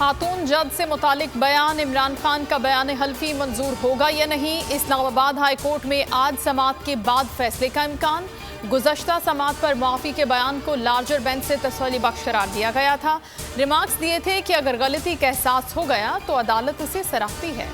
खातून जज से मुतालिक बयान, इमरान खान का बयान हल्फी मंजूर होगा या नहीं, इस्लामाबाद हाई कोर्ट में आज समाअत के बाद फैसले का इम्कान। गुज़श्ता समाअत पर मुआफ़ी के बयान को लार्जर बेंच से तसल्ली बख्श करार दिया गया था। रिमार्क्स दिए थे कि अगर गलती का एहसास हो गया तो अदालत उसे सराहती है।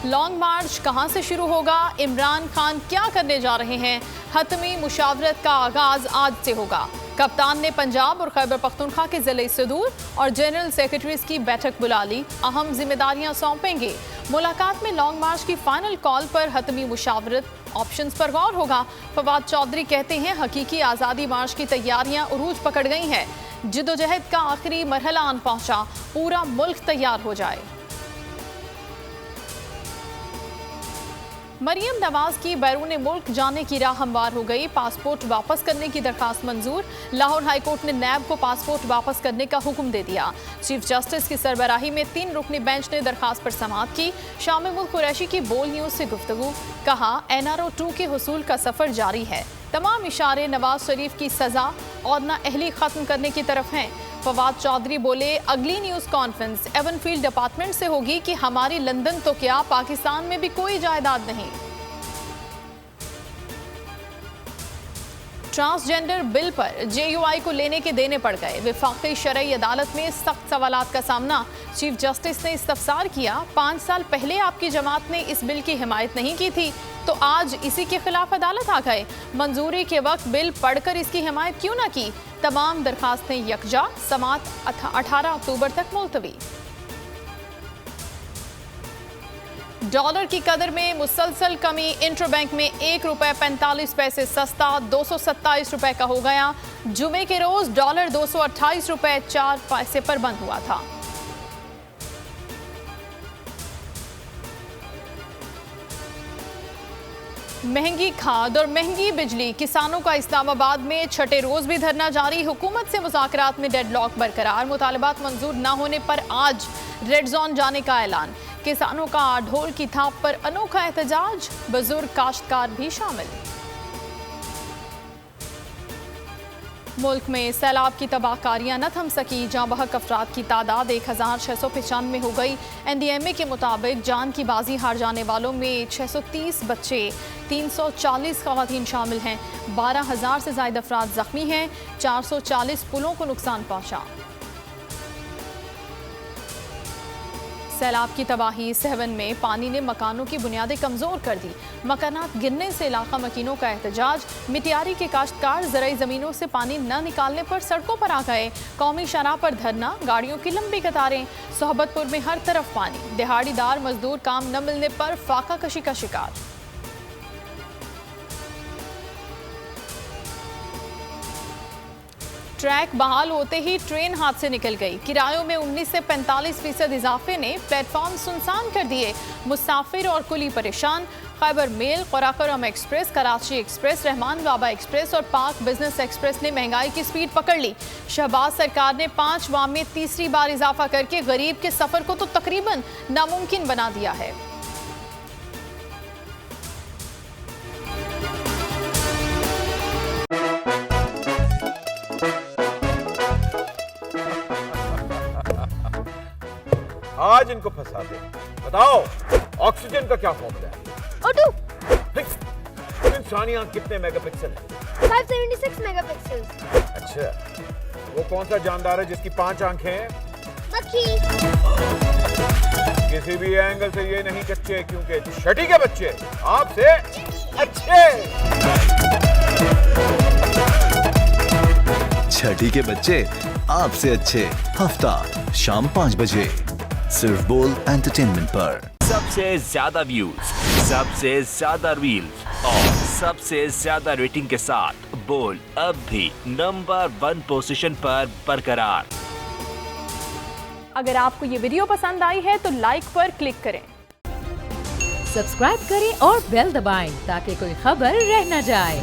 लॉन्ग मार्च कहां से शुरू होगा, इमरान खान क्या करने जा रहे हैं, हतमी मुशावरत का आगाज आज से होगा। कप्तान ने पंजाब और खैबर पख्तूनख्वा के ज़िले सदूर और जनरल सेक्रेटरीज की बैठक बुला ली, अहम जिम्मेदारियां सौंपेंगे। मुलाकात में लॉन्ग मार्च की फाइनल कॉल पर हतमी मुशावरत ऑप्शंस पर गौर होगा। फवाद चौधरी कहते हैं हकीकी आज़ादी मार्च की तैयारियां उरूज पकड़ गई हैं, जिद्दोजहद का आखिरी मरहला आन पहुंचा, पूरा मुल्क तैयार हो जाए। मरियम नवाज की बैरून मुल्क जाने की राह हमवार हो गई, पासपोर्ट वापस करने की दरखास्त मंजूर। लाहौर हाई कोर्ट ने नैब को पासपोर्ट वापस करने का हुक्म दे दिया। चीफ जस्टिस की सरबराही में 3 रुकनी बेंच ने दरखास्त पर समाअत की। शाम मुल्क कुरैशी की बोल न्यूज से गुफ्तगू, कहा NRO 2 के हुसूल का सफर जारी है, तमाम इशारे नवाज शरीफ की सजा और नाअहली खत्म करने की तरफ हैं। फवाद चौधरी बोले, अगली न्यूज कॉन्फ्रेंस एवनफील्ड डिपार्टमेंट से होगी कि हमारी लंदन तो क्या पाकिस्तान में भी कोई जायदाद नहीं। ट्रांसजेंडर बिल पर JUI को लेने के देने पड़ गए, विफाकी शरई अदालत में सख्त सवालात का सामना। चीफ जस्टिस ने इस्तफसार किया, 5 साल पहले आपकी जमात ने इस बिल की हिमायत नहीं की थी तो आज इसी के खिलाफ अदालत आ गए। मंजूरी के वक्त बिल पढ़कर इसकी हिमायत क्यों ना की। तमाम दरखास्तें यकजा, समाअत 18 अक्टूबर तक मुलतवी। डॉलर की कदर में मुसलसल कमी, इंटरबैंक में ₹1.45 सस्ता 227 रुपए का हो गया। जुमे के रोज डॉलर $228.04 पर बंद हुआ था। महंगी खाद और महंगी बिजली, किसानों का इस्लामाबाद में छठे रोज भी धरना जारी। हुकूमत से मुज़ाकरात में डेडलॉक बरकरार, मुतालबात मंजूर न होने पर आज रेड जोन जाने का ऐलान। किसानों का ढोल की थाप पर अनोखा एहतजाज, बुजुर्ग काश्तकार भी शामिल। मुल्क में सैलाब की तबाहकारियां न थम सकी, जहां बहक अफराद की तादाद 1695 हो गई। NDMA के मुताबिक जान की बाजी हार जाने वालों में 630 बच्चे, 340 खवातीन शामिल हैं। 12,000 से ज्यादा अफराद जख्मी हैं, 440 पुलों को नुकसान पहुंचा। सैलाब की तबाही, सहवन में पानी ने मकानों की बुनियादें कमजोर कर दी। मकानात गिरने से इलाका मकीनों का एहतजाज, मितियारी के काश्तकार ज़राई ज़मीनों से पानी न निकालने पर सड़कों पर आ गए। कौमी शराह पर धरना, गाड़ियों की लंबी कतारें। सोहबतपुर में हर तरफ पानी, दिहाड़ीदार मजदूर काम न मिलने पर फाका कशी का शिकार। ट्रैक बहाल होते ही ट्रेन हाथ से निकल गई। किरायों में 19 से 45% इजाफे ने प्लेटफॉर्म सुनसान कर दिए। मुसाफिर और कुली परेशान। Khyber mail, Karakoram express, Karachi express, Rehman Baba express और पाक बिजनेस एक्सप्रेस ने महंगाई की स्पीड पकड़ ली। शहबाज सरकार ने 5 वाम में तीसरी बार इजाफा करके गरीब के सफर को तो तकरीबन नामुमकिन बना दिया है। आज इनको फंसा दे। बताओ, ऑक्सीजन का क्या फॉर्मूला है? O2। इंसानी आंख कितने मेगापिक्सल है? 576 मेगापिक्सल। अच्छा, वो कौन सा जानदार है जिसकी 5 आंखें हैं? मक्खी। किसी भी एंगल से ये नहीं कच्चे, क्योंकि छठी के बच्चे आपसे अच्छे। छठी के बच्चे आपसे अच्छे, हफ्ता शाम 5 बजे सिर्फ बोल एंटरटेनमेंट पर। सबसे ज्यादा व्यूज, सबसे ज्यादा रील्स और सबसे ज्यादा रेटिंग के साथ बोल अब भी नंबर 1 पोजीशन पर बरकरार। अगर आपको ये वीडियो पसंद आई है तो लाइक पर क्लिक करें, सब्सक्राइब करें और बेल दबाएं ताकि कोई खबर रह न जाए।